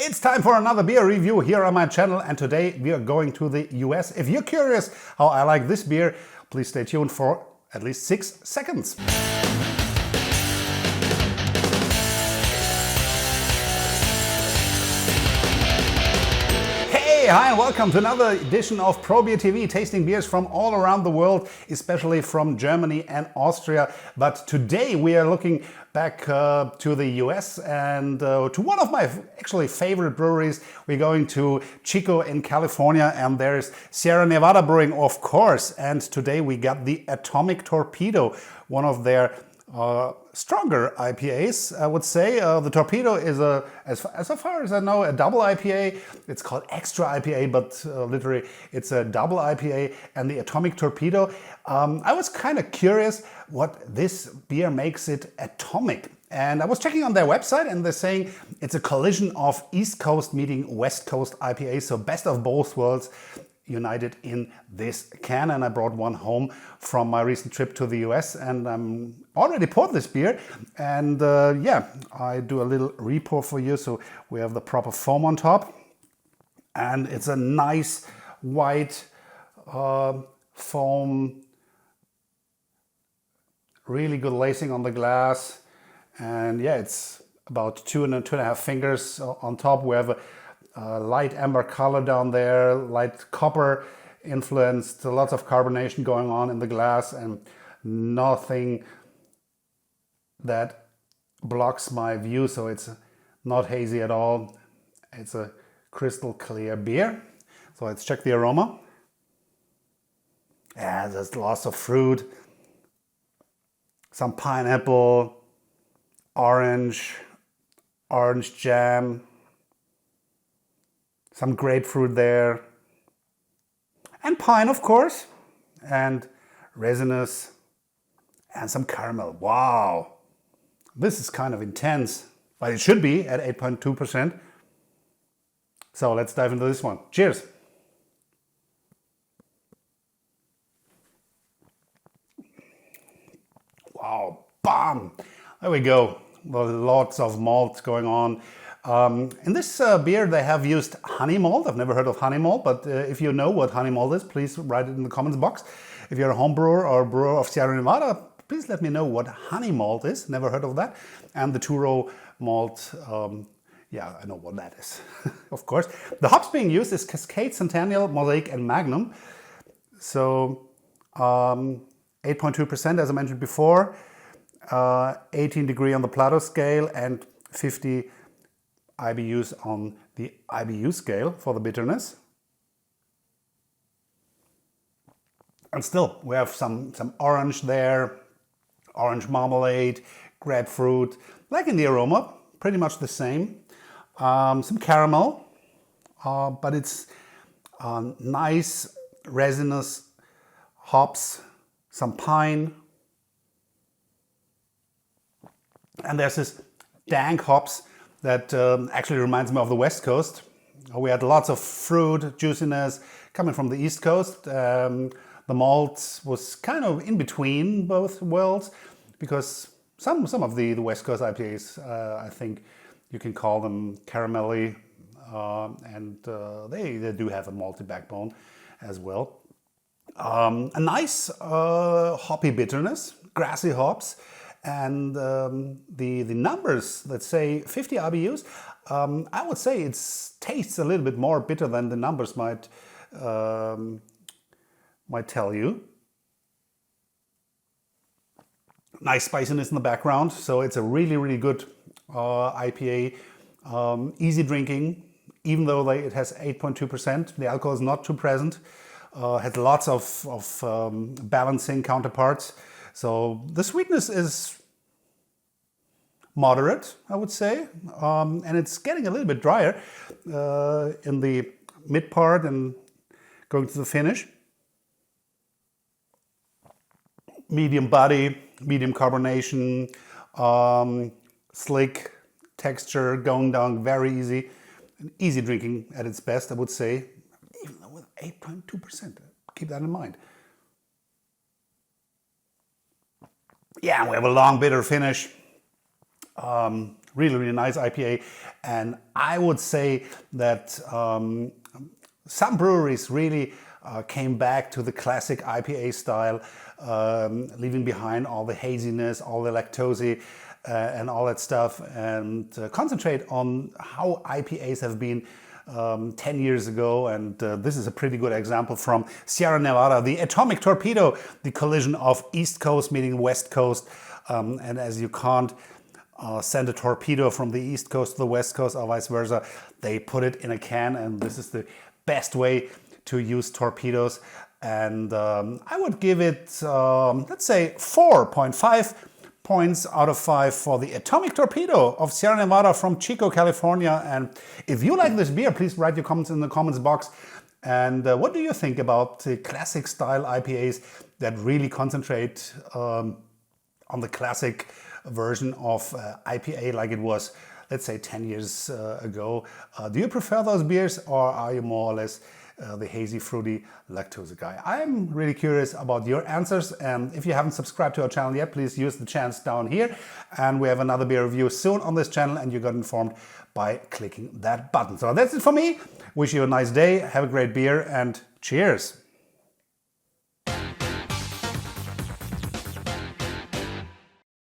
It's time for another beer review here on my channel, and today we are going to the US. If you're curious how I like this beer, please stay tuned for at least 6 seconds. Hi and welcome to another edition of Probier TV, tasting beers from all around the world, especially from Germany and Austria. But today we are looking back to the US and to one of my actually favorite breweries. We're going to Chico in California, and there's Sierra Nevada Brewing, of course. And today we got the Atomic Torpedo, one of their stronger IPAs, I would say. The Torpedo is, as far as I know, a double IPA. It's called Extra IPA, but literally it's a double IPA. And the Atomic Torpedo, I was kind of curious what this beer makes it atomic. And I was checking on their website, and they're saying it's a collision of East Coast meeting West Coast IPA, so best of both worlds united in this can. And I brought one home from my recent trip to the US, and I'm already poured this beer, and yeah, I do a little re-pour for you. So we have the proper foam on top, and it's a nice white foam, really good lacing on the glass, and yeah, it's about 2.5 fingers on top. We have a light amber color down there, light copper influenced, lots of carbonation going on in the glass, and nothing that blocks my view, so it's not hazy at all. It's a crystal clear beer. So let's check the aroma. Yeah, there's lots of fruit, some pineapple, orange jam, some grapefruit there, and pine, of course, and resinous, and some caramel. Wow, this is kind of intense, but it should be at 8.2%. So let's dive into this one. Cheers. Wow, bam! There we go. Well, lots of malt going on. In this beer they have used honey malt. I've never heard of honey malt, but if you know what honey malt is, please write it in the comments box. If you're a home brewer or a brewer of Sierra Nevada, please let me know what honey malt is. Never heard of that. And the two-row malt, yeah, I know what that is, of course. The hops being used is Cascade, Centennial, Mosaic, and Magnum. So 8.2%, as I mentioned before, 18 degree on the Plato scale, and 50 IBUs on the IBU scale for the bitterness. And still, we have some orange there, orange marmalade, grapefruit, like in the aroma, pretty much the same. Some caramel, but it's nice resinous hops, some pine, and there's this dank hops that actually reminds me of the West Coast. We had lots of fruit, juiciness coming from the East Coast. The malt was kind of in between both worlds, because some of the West Coast IPAs, I think you can call them caramelly, and they do have a malty backbone as well. A nice hoppy bitterness, grassy hops. And the numbers, let's say 50 IBUs, I would say it tastes a little bit more bitter than the numbers might tell you. Nice spiciness in the background, so it's a really good IPA. Easy drinking, even though it has 8.2%. The alcohol is not too present. Has lots of balancing counterparts. So the sweetness is moderate, I would say, and it's getting a little bit drier in the mid part and going to the finish. Medium body, medium carbonation, slick texture, going down very easy. And easy drinking at its best, I would say, even though with 8.2%. Keep that in mind. Yeah, we have a long bitter finish. Really, really nice IPA. And I would say that some breweries really came back to the classic IPA style, leaving behind all the haziness, all the lactose, and all that stuff, and concentrate on how IPAs have been 10 years ago. And this is a pretty good example from Sierra Nevada, the Atomic Torpedo, the collision of East Coast meeting West Coast. And as you can't send a torpedo from the East Coast to the West Coast or vice versa, they put it in a can, and this is the best way to use torpedoes. And I would give it, let's say, 4.5 points out of 5 for the Atomic Torpedo of Sierra Nevada from Chico, California. And if you like this beer, please write your comments in the comments box. And what do you think about the classic style IPAs that really concentrate on the classic version of IPA like it was, let's say, 10 years ago? Do you prefer those beers, or are you more or less the hazy, fruity, lactose guy? I'm really curious about your answers, and if you haven't subscribed to our channel yet, please use the chance down here. And we have another beer review soon on this channel, and you got informed by clicking that button. So that's it for me. Wish you a nice day, have a great beer, and cheers!